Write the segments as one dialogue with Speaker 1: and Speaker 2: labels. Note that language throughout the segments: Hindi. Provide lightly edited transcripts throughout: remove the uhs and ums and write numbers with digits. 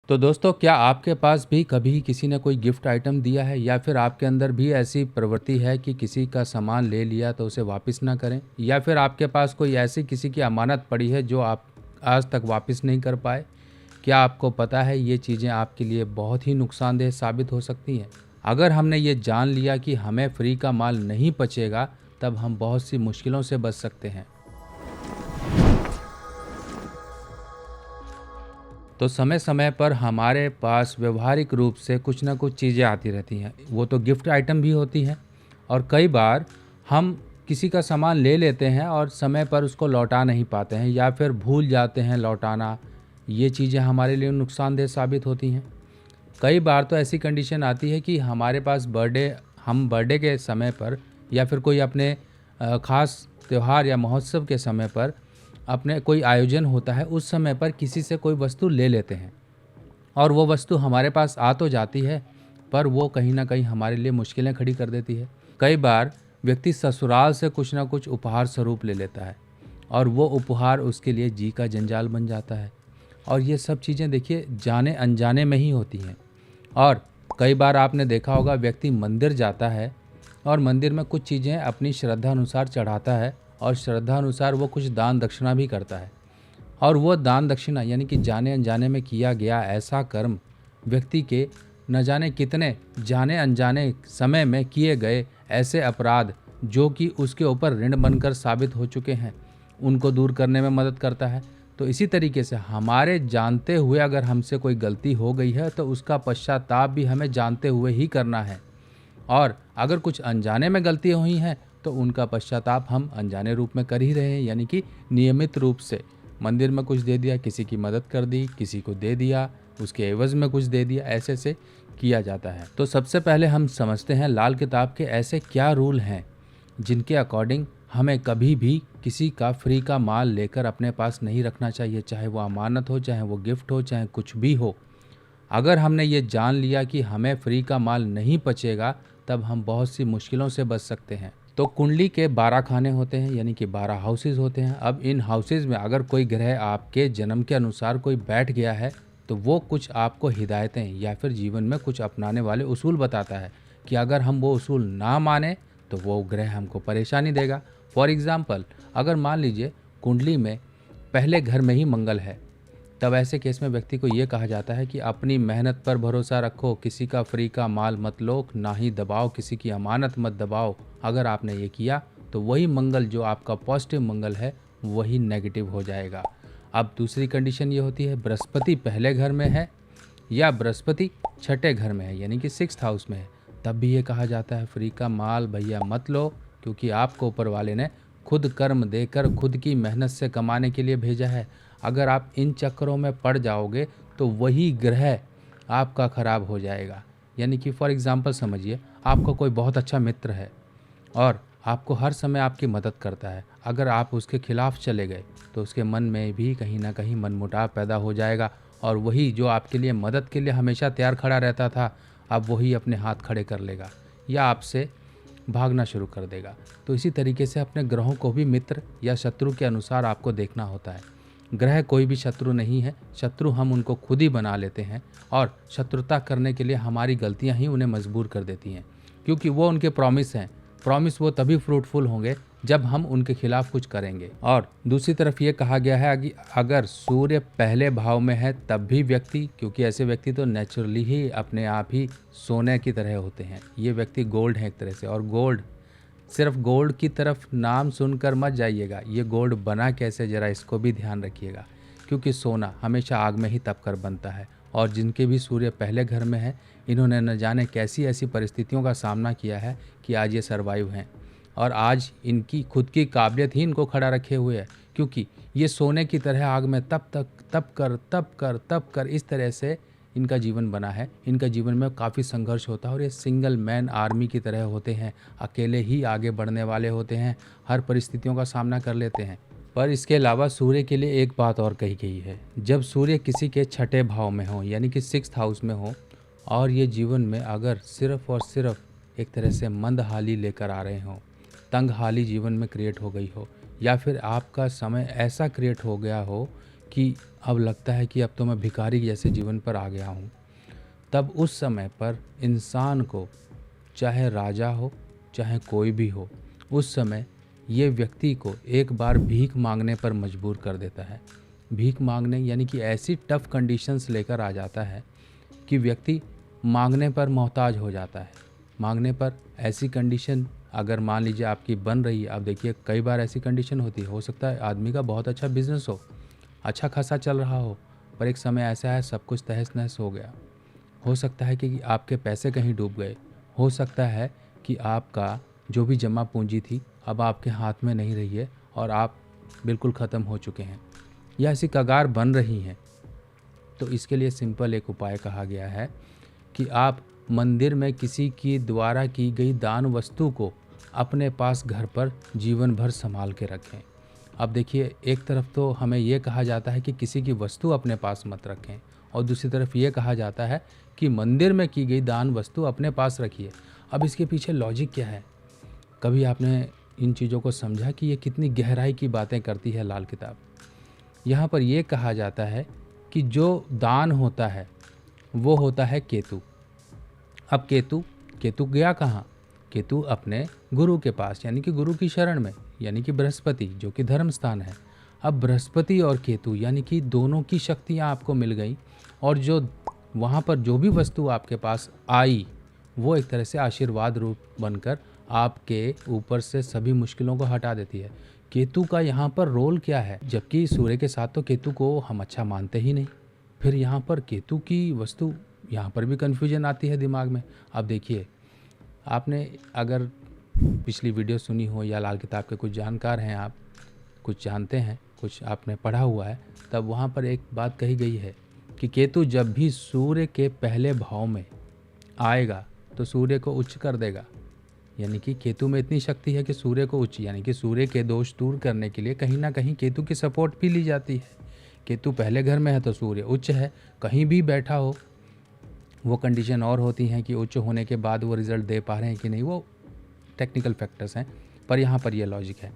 Speaker 1: तो दोस्तों, क्या आपके पास भी कभी किसी ने कोई गिफ्ट आइटम दिया है या फिर आपके अंदर भी ऐसी प्रवृत्ति है कि किसी का सामान ले लिया तो उसे वापस ना करें, या फिर आपके पास कोई ऐसी किसी की अमानत पड़ी है जो आप आज तक वापस नहीं कर पाए? क्या आपको पता है ये चीज़ें आपके लिए बहुत ही नुकसानदेह साबित हो सकती हैं? अगर हमने ये जान लिया कि हमें फ्री का माल नहीं बचेगा, तब हम बहुत सी मुश्किलों से बच सकते हैं। तो समय समय पर हमारे पास व्यवहारिक रूप से कुछ ना कुछ चीज़ें आती रहती हैं। वो तो गिफ्ट आइटम भी होती हैं, और कई बार हम किसी का सामान ले लेते हैं और समय पर उसको लौटा नहीं पाते हैं या फिर भूल जाते हैं लौटाना। ये चीज़ें हमारे लिए नुकसानदेह साबित होती हैं। कई बार तो ऐसी कंडीशन आती है कि हमारे पास हम बर्थडे के समय पर या फिर कोई अपने ख़ास त्यौहार या महोत्सव के समय पर अपने कोई आयोजन होता है, उस समय पर किसी से कोई वस्तु ले लेते हैं और वो वस्तु हमारे पास आ तो जाती है, पर वो कहीं ना कहीं हमारे लिए मुश्किलें खड़ी कर देती है। कई बार व्यक्ति ससुराल से कुछ ना कुछ उपहार स्वरूप ले लेता है और वो उपहार उसके लिए जी का जंजाल बन जाता है। और ये सब चीज़ें देखिए जाने अनजाने में ही होती हैं। और कई बार आपने देखा होगा, व्यक्ति मंदिर जाता है और मंदिर में कुछ चीज़ें अपनी श्रद्धा अनुसार चढ़ाता है और श्रद्धा अनुसार वो कुछ दान दक्षिणा भी करता है। और वो दान दक्षिणा यानी कि जाने अनजाने में किया गया ऐसा कर्म व्यक्ति के न जाने कितने जाने अनजाने समय में किए गए ऐसे अपराध जो कि उसके ऊपर ऋण बनकर साबित हो चुके हैं, उनको दूर करने में मदद करता है। तो इसी तरीके से हमारे जानते हुए अगर हमसे कोई गलती हो गई है तो उसका पश्चाताप भी हमें जानते हुए ही करना है। और अगर कुछ अनजाने में गलती हुई हैं तो उनका पश्चाताप हम अनजाने रूप में कर ही रहे हैं, यानी कि नियमित रूप से मंदिर में कुछ दे दिया, किसी की मदद कर दी, किसी को दे दिया, उसके एवज में कुछ दे दिया, ऐसे से किया जाता है। तो सबसे पहले हम समझते हैं लाल किताब के ऐसे क्या रूल हैं जिनके अकॉर्डिंग हमें कभी भी किसी का फ्री का माल लेकर अपने पास नहीं रखना चाहिए, चाहे वो अमानत हो, चाहे वो गिफ्ट हो, चाहे कुछ भी हो। अगर हमने ये जान लिया कि हमें फ्री का माल नहीं बचेगा, तब हम बहुत सी मुश्किलों से बच सकते हैं। तो कुंडली के 12 खाने होते हैं, यानी कि 12 हाउसेज होते हैं। अब इन हाउसेज में अगर कोई ग्रह आपके जन्म के अनुसार कोई बैठ गया है तो वो कुछ आपको हिदायतें या फिर जीवन में कुछ अपनाने वाले उसूल बताता है कि अगर हम वो उसूल ना माने तो वो ग्रह हमको परेशानी देगा। फॉर एग्ज़ाम्पल, अगर मान लीजिए कुंडली में पहले घर में ही मंगल है, तब ऐसे केस में व्यक्ति को ये कहा जाता है कि अपनी मेहनत पर भरोसा रखो, किसी का फ्री का माल मत लो, ना ही दबाओ, किसी की अमानत मत दबाओ। अगर आपने ये किया तो वही मंगल जो आपका पॉजिटिव मंगल है वही नेगेटिव हो जाएगा। अब दूसरी कंडीशन ये होती है, बृहस्पति पहले घर में है या बृहस्पति छठे घर में है, यानी कि 6th हाउस में है, तब भी ये कहा जाता है फ्री का माल भैया मत लो, क्योंकि आपको ऊपर वाले ने खुद कर्म देकर खुद की मेहनत से कमाने के लिए भेजा है। अगर आप इन चक्करों में पड़ जाओगे तो वही ग्रह आपका खराब हो जाएगा। यानी कि फॉर एग्ज़ाम्पल समझिए, आपका कोई बहुत अच्छा मित्र है और आपको हर समय आपकी मदद करता है। अगर आप उसके खिलाफ चले गए तो उसके मन में भी कहीं ना कहीं मनमुटाव पैदा हो जाएगा, और वही जो आपके लिए मदद के लिए हमेशा तैयार खड़ा रहता था, अब वही अपने हाथ खड़े कर लेगा या आपसे भागना शुरू कर देगा। तो इसी तरीके से अपने ग्रहों को भी मित्र या शत्रु के अनुसार आपको देखना होता है। ग्रह कोई भी शत्रु नहीं है, शत्रु हम उनको खुद ही बना लेते हैं, और शत्रुता करने के लिए हमारी गलतियां ही उन्हें मजबूर कर देती हैं, क्योंकि वो उनके प्रॉमिस हैं। प्रॉमिस वो तभी फ्रूटफुल होंगे जब हम उनके खिलाफ कुछ करेंगे। और दूसरी तरफ ये कहा गया है कि अगर सूर्य पहले भाव में है तब भी व्यक्ति, क्योंकि ऐसे व्यक्ति तो नेचुरली ही अपने आप ही सोने की तरह होते हैं, ये व्यक्ति गोल्ड है एक तरह से। और गोल्ड, सिर्फ गोल्ड की तरफ नाम सुनकर मत जाइएगा, ये गोल्ड बना कैसे ज़रा इसको भी ध्यान रखिएगा, क्योंकि सोना हमेशा आग में ही तपकर बनता है। और जिनके भी सूर्य पहले घर में है, इन्होंने न जाने कैसी ऐसी परिस्थितियों का सामना किया है कि आज ये सर्वाइव हैं, और आज इनकी खुद की काबिलियत ही इनको खड़ा रखे हुए है, क्योंकि ये सोने की तरह आग में तप कर इस तरह से इनका जीवन बना है। इनका जीवन में काफ़ी संघर्ष होता है और ये सिंगल मैन आर्मी की तरह होते हैं, अकेले ही आगे बढ़ने वाले होते हैं, हर परिस्थितियों का सामना कर लेते हैं। पर इसके अलावा सूर्य के लिए एक बात और कही गई है, जब सूर्य किसी के छठे भाव में हो, यानी कि 6th हाउस में हो, और ये जीवन में अगर सिर्फ और सिर्फ एक तरह से मंद हाली लेकर आ रहे हों, तंग हाली जीवन में क्रिएट हो गई हो, या फिर आपका समय ऐसा क्रिएट हो गया हो कि अब लगता है कि अब तो मैं भिखारी जैसे जीवन पर आ गया हूँ, तब उस समय पर इंसान को, चाहे राजा हो चाहे कोई भी हो, उस समय ये व्यक्ति को एक बार भीख मांगने पर मजबूर कर देता है। भीख मांगने यानी कि ऐसी टफ कंडीशंस लेकर आ जाता है कि व्यक्ति मांगने पर मोहताज हो जाता है। मांगने पर ऐसी कंडीशन अगर मान लीजिए आपकी बन रही है, आप देखिए कई बार ऐसी कंडीशन होती है, हो सकता है आदमी का बहुत अच्छा बिजनेस हो, अच्छा खासा चल रहा हो, पर एक समय ऐसा है सब कुछ तहस नहस हो गया। हो सकता है कि आपके पैसे कहीं डूब गए, हो सकता है कि आपका जो भी जमा पूंजी थी अब आपके हाथ में नहीं रही है और आप बिल्कुल ख़त्म हो चुके हैं, या ऐसी कगार बन रही हैं। तो इसके लिए सिंपल एक उपाय कहा गया है कि आप मंदिर में किसी की द्वारा की गई दान वस्तु को अपने पास घर पर जीवन भर संभाल के रखें। अब देखिए, एक तरफ तो हमें ये कहा जाता है कि किसी की वस्तु अपने पास मत रखें, और दूसरी तरफ ये कहा जाता है कि मंदिर में की गई दान वस्तु अपने पास रखिए। अब इसके पीछे लॉजिक क्या है? कभी आपने इन चीज़ों को समझा कि ये कितनी गहराई की बातें करती है लाल किताब? यहाँ पर यह कहा जाता है कि जो दान होता है वो होता है केतु। अब केतु गया कहाँ? केतु अपने गुरु के पास, यानी कि गुरु की शरण में, यानी कि बृहस्पति जो कि धर्म स्थान है। अब बृहस्पति और केतु यानी कि दोनों की शक्तियाँ आपको मिल गई, और जो वहाँ पर जो भी वस्तु आपके पास आई वो एक तरह से आशीर्वाद रूप बनकर आपके ऊपर से सभी मुश्किलों को हटा देती है। केतु का यहाँ पर रोल क्या है? जबकि सूर्य के साथ तो केतु को हम अच्छा मानते ही नहीं, फिर यहाँ पर केतु की वस्तु, यहाँ पर भी कन्फ्यूजन आती है दिमाग में। अब देखिए, आपने अगर पिछली वीडियो सुनी हो या लाल किताब के कुछ जानकार हैं, आप कुछ जानते हैं, कुछ आपने पढ़ा हुआ है, तब वहाँ पर एक बात कही गई है कि केतु जब भी सूर्य के पहले भाव में आएगा तो सूर्य को उच्च कर देगा। यानी कि केतु में इतनी शक्ति है कि सूर्य को उच्च, यानी कि सूर्य के दोष दूर करने के लिए कहीं ना कहीं केतु की सपोर्ट भी ली जाती है। केतु पहले घर में है तो सूर्य उच्च है, कहीं भी बैठा हो। वो कंडीशन और होती हैं कि उच्च होने के बाद वो रिज़ल्ट दे पा रहे हैं कि नहीं, वो टेक्निकल फैक्टर्स हैं, पर यहाँ पर ये लॉजिक है।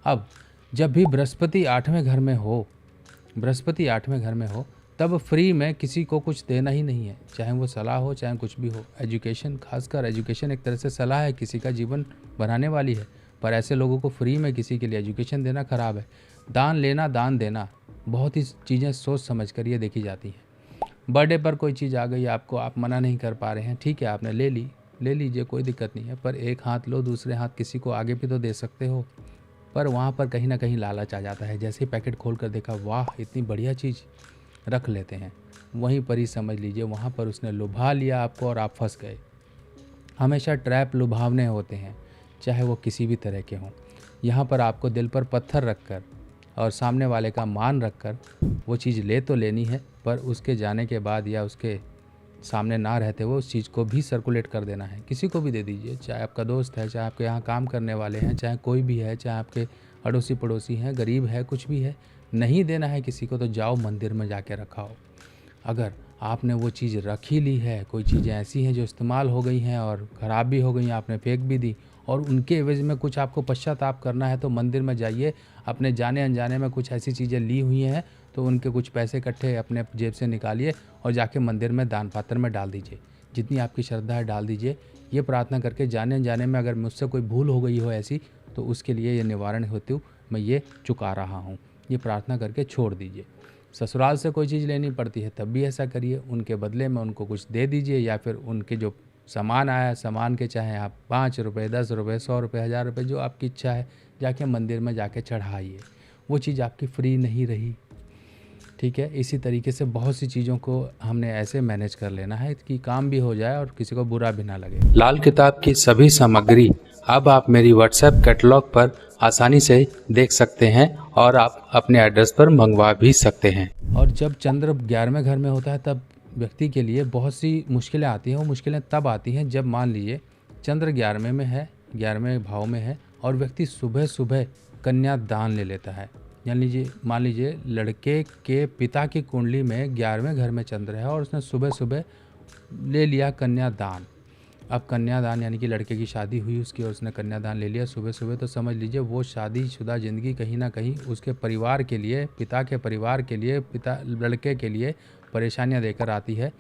Speaker 1: अब जब भी बृहस्पति 8वें घर में हो, तब फ्री में किसी को कुछ देना ही नहीं है, चाहे वो सलाह हो चाहे कुछ भी हो। एजुकेशन, खासकर एजुकेशन एक तरह से सलाह है, किसी का जीवन बनाने वाली है, पर ऐसे लोगों को फ्री में किसी के लिए एजुकेशन देना खराब है। दान लेना, दान देना, बहुत ही चीज़ें सोच समझ कर ये देखी जाती हैं। बर्थडे पर कोई चीज़ आ गई आपको, आप मना नहीं कर पा रहे हैं, ठीक है आपने ले लीजिए, कोई दिक्कत नहीं है, पर एक हाथ लो, दूसरे हाथ किसी को आगे भी तो दे सकते हो। पर वहाँ पर कहीं ना कहीं लालच आ जाता है। जैसे ही पैकेट खोल कर देखा, वाह इतनी बढ़िया चीज़, रख लेते हैं। वहीं पर ही समझ लीजिए वहाँ पर उसने लुभा लिया आपको और आप फंस गए। हमेशा ट्रैप लुभावने होते हैं, चाहे वो किसी भी तरह के हों। यहाँ पर आपको दिल पर पत्थर रखकर और सामने वाले का मान रखकर वो चीज़ ले तो लेनी है, पर उसके जाने के बाद या उसके सामने ना रहते वो उस चीज़ को भी सर्कुलेट कर देना है। किसी को भी दे दीजिए, चाहे आपका दोस्त है, चाहे आपके यहाँ काम करने वाले हैं, चाहे कोई भी है, चाहे आपके अड़ोसी पड़ोसी हैं, गरीब है, कुछ भी है, नहीं देना है किसी को तो जाओ मंदिर में जाके रखाओ। अगर आपने वो चीज़ रख ही ली है, कोई चीज़ें ऐसी हैं जो इस्तेमाल हो गई हैं और ख़राब भी हो गई हैं, आपने फेंक भी दी, और उनके एवज में कुछ आपको पश्चाताप करना है, तो मंदिर में जाइए, अपने जाने अनजाने में कुछ ऐसी चीज़ें ली हुई हैं तो उनके कुछ पैसे इकट्ठे अपने जेब से निकालिए और जाके मंदिर में दान पात्र में डाल दीजिए। जितनी आपकी श्रद्धा है डाल दीजिए। ये प्रार्थना करके जाने अनजाने में अगर मुझसे कोई भूल हो गई हो ऐसी, तो उसके लिए ये निवारण हेतु मैं ये चुका रहा हूँ, ये प्रार्थना करके छोड़ दीजिए। ससुराल से कोई चीज़ लेनी पड़ती है तब भी ऐसा करिए, उनके बदले में उनको कुछ दे दीजिए, या फिर उनके जो सामान आया, सामान के चाहे आप 5 रुपये, 10 रुपये, 100 रुपये, 1000 रुपये, जो आपकी इच्छा है, जाके मंदिर में जाके चढ़ाइए। वो चीज़ आपकी फ्री नहीं रही, ठीक है। इसी तरीके से बहुत सी चीज़ों को हमने ऐसे मैनेज कर लेना है कि काम भी हो जाए और किसी को बुरा भी ना लगे। लाल किताब की सभी सामग्री अब आप मेरी व्हाट्सएप कैटलॉग पर आसानी से देख सकते हैं और आप अपने एड्रेस पर मंगवा भी सकते हैं। और जब चंद्र 11वें घर में होता है तब व्यक्ति के लिए बहुत सी मुश्किलें आती हैं। वो मुश्किलें तब आती हैं जब मान लीजिए चंद्र 11वें में है, 11वें भाव में है, और व्यक्ति सुबह सुबह कन्या दान ले लेता है। मान लीजिए लड़के के पिता की कुंडली में 11वें घर में चंद्र है और उसने सुबह सुबह ले लिया कन्या दान। अब कन्यादान यानी कि लड़के की शादी हुई उसकी और उसने कन्यादान ले लिया सुबह सुबह, तो समझ लीजिए वो शादीशुदा ज़िंदगी कहीं ना कहीं उसके परिवार के लिए, पिता के परिवार के लिए, पिता लड़के के लिए परेशानियां देकर आती है।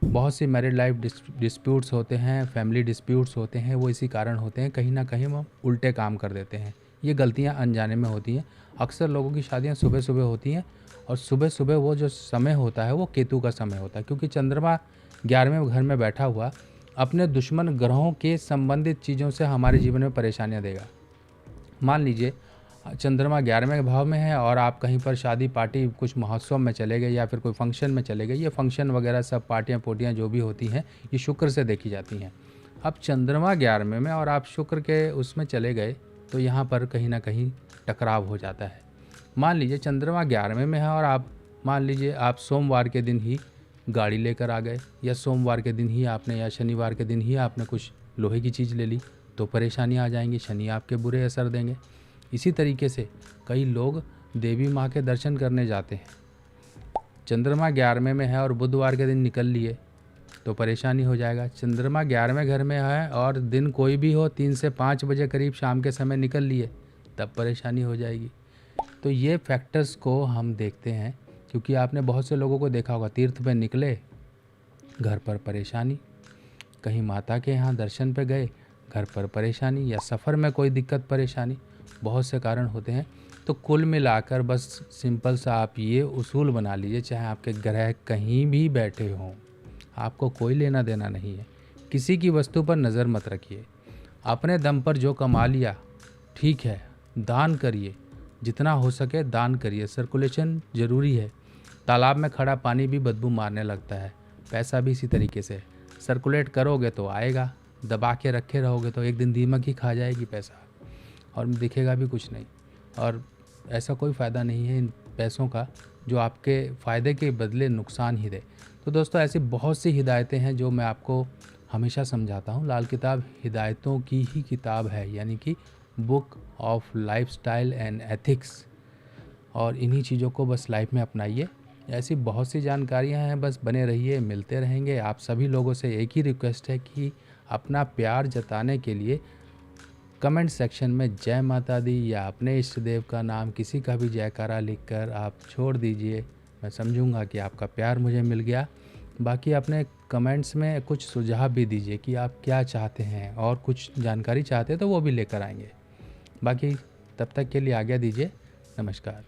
Speaker 1: बहुत सी मैरिड लाइफ डिस्प्यूट्स होते हैं, फैमिली डिस्प्यूट्स होते हैं, वो इसी कारण होते हैं। कहीं ना कहीं हम उल्टे काम कर देते हैं, ये गलतियाँ अनजाने में होती हैं। अक्सर लोगों की शादियाँ सुबह सुबह होती हैं और सुबह सुबह वो जो समय होता है वो केतु का समय होता है, क्योंकि चंद्रमा 11वें घर में बैठा हुआ अपने दुश्मन ग्रहों के संबंधित चीज़ों से हमारे जीवन में परेशानियां देगा। मान लीजिए चंद्रमा 11वें भाव में है और आप कहीं पर शादी पार्टी कुछ महोत्सव में चले गए या फिर कोई फंक्शन में चले गए, ये फंक्शन वगैरह सब पार्टियां पोटियां जो भी होती हैं ये शुक्र से देखी जाती हैं। अब चंद्रमा 11वें में और आप शुक्र के उसमें चले गए तो यहाँ पर कहीं ना कहीं टकराव हो जाता है। मान लीजिए चंद्रमा 11वें में है और आप मान लीजिए आप सोमवार के दिन ही गाड़ी लेकर आ गए, या सोमवार के दिन ही आपने या शनिवार के दिन ही आपने कुछ लोहे की चीज़ ले ली, तो परेशानियाँ आ जाएंगी, शनि आपके बुरे असर देंगे। इसी तरीके से कई लोग देवी माँ के दर्शन करने जाते हैं, चंद्रमा 11वें में है और बुधवार के दिन निकल लिए तो परेशानी हो जाएगा। चंद्रमा 11वें घर में है और दिन कोई भी हो 3 से 5 बजे करीब शाम के समय निकल लिए तब परेशानी हो जाएगी। तो ये फैक्टर्स को हम देखते हैं, क्योंकि आपने बहुत से लोगों को देखा होगा तीर्थ पे निकले, घर पर परेशानी, कहीं माता के यहाँ दर्शन पे गए, घर पर परेशानी, या सफ़र में कोई दिक्कत परेशानी, बहुत से कारण होते हैं। तो कुल मिलाकर बस सिंपल सा आप ये उसूल बना लीजिए, चाहे आपके ग्रह कहीं भी बैठे हों, आपको कोई लेना देना नहीं है, किसी की वस्तु पर नज़र मत रखिए, अपने दम पर जो कमा लिया ठीक है, दान करिए, जितना हो सके दान करिए, सर्कुलेशन ज़रूरी है। तालाब में खड़ा पानी भी बदबू मारने लगता है, पैसा भी इसी तरीके से सर्कुलेट करोगे तो आएगा, दबा के रखे रहोगे तो एक दिन दीमक ही खा जाएगी पैसा और दिखेगा भी कुछ नहीं, और ऐसा कोई फ़ायदा नहीं है इन पैसों का जो आपके फ़ायदे के बदले नुकसान ही दे। तो दोस्तों ऐसी बहुत सी हिदायतें हैं जो मैं आपको हमेशा समझाता हूँ। लाल किताब हिदायतों की ही किताब है, यानी कि book of lifestyle and ethics, और इन्हीं चीज़ों को बस लाइफ में अपनाइए। ऐसी बहुत सी जानकारियाँ हैं, बस बने रहिए, मिलते रहेंगे। आप सभी लोगों से एक ही रिक्वेस्ट है कि अपना प्यार जताने के लिए कमेंट सेक्शन में जय माता दी या अपने इष्ट देव का नाम किसी का भी जयकारा लिखकर आप छोड़ दीजिए, मैं समझूंगा कि आपका प्यार मुझे मिल गया। बाकी अपने कमेंट्स में कुछ सुझाव भी दीजिए कि आप क्या चाहते हैं और कुछ जानकारी चाहते हैं तो वो भी लेकर आएंगे। बाकी तब तक के लिए आज्ञा दीजिए, नमस्कार।